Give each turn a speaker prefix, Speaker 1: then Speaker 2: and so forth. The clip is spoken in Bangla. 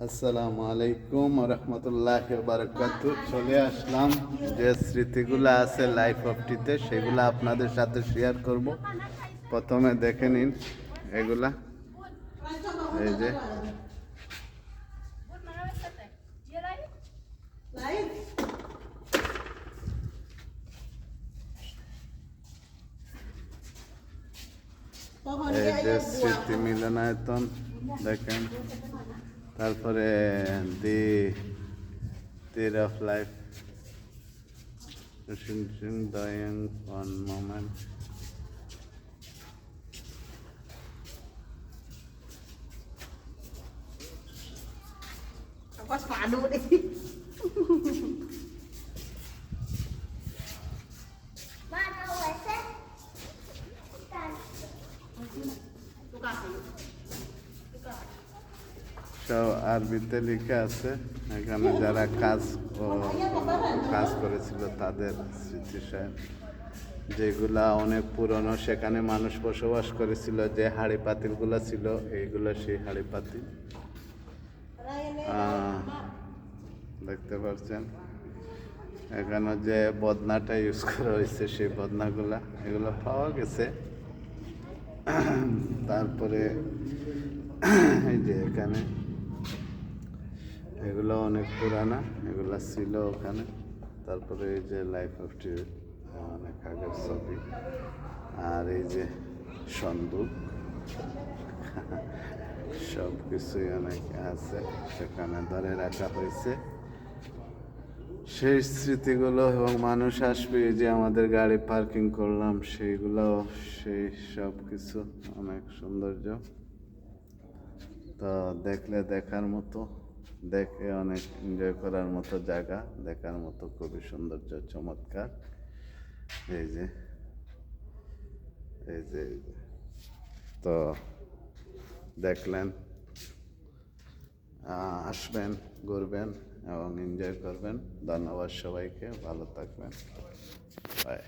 Speaker 1: আসসালামু আলাইকুম রহমতুল্লাহি বারাকাতু। চলে আসলাম যে স্মৃতিগুলো আছে লাইফ অফটিতে সেগুলো আপনাদের সাথে শেয়ার করব। প্রথমে দেখে নিন এগুলা, এই যে এই যে স্মৃতি মিলনায়তন দেখেন, তারপরে দি তীর of life, dying one moment.
Speaker 2: Awas padu deh.
Speaker 3: Mana WC? Bukan.
Speaker 2: Tukar.
Speaker 1: সব আরবিতে লেখা আছে। এখানে যারা কাজ করেছিল তাদের স্মৃতিশাল, যেগুলা অনেক পুরনো, সেখানে মানুষ বসবাস করেছিল। যে হাঁড়ি পাতিলগুলো ছিল এইগুলো সেই হাঁড়ি পাতিল দেখতে পাচ্ছেন। এখানে যে বদনাটা ইউজ করা হয়েছে সেই বদনাগুলা এগুলো পাওয়া গেছে। তারপরে এই যে এখানে এগুলো অনেক পুরানা, এগুলো ছিল ওখানে। তারপরে এই যে লাইফ অফ টি অনেক আগের ছবি, আর এই যে সন্দুক, সব কিছুই অনেক আছে সেখানে ধরে রাখা হয়েছে সেই স্মৃতিগুলো। এবং মানুষ আসবে, এই যে আমাদের গাড়ি পার্কিং করলাম সেইগুলো, সেই সব কিছু অনেক সৌন্দর্য। তো দেখলে দেখার মতো, দেখে অনেক এনজয় করার মতো জায়গা, দেখার মতো খুবই সৌন্দর্য, চমৎকার। এই যে এই যে এই যে তো দেখলেন, আসবেন, ঘুরবেন এবং এনজয় করবেন। ধন্যবাদ সবাইকে, ভালো থাকবেন, বাই।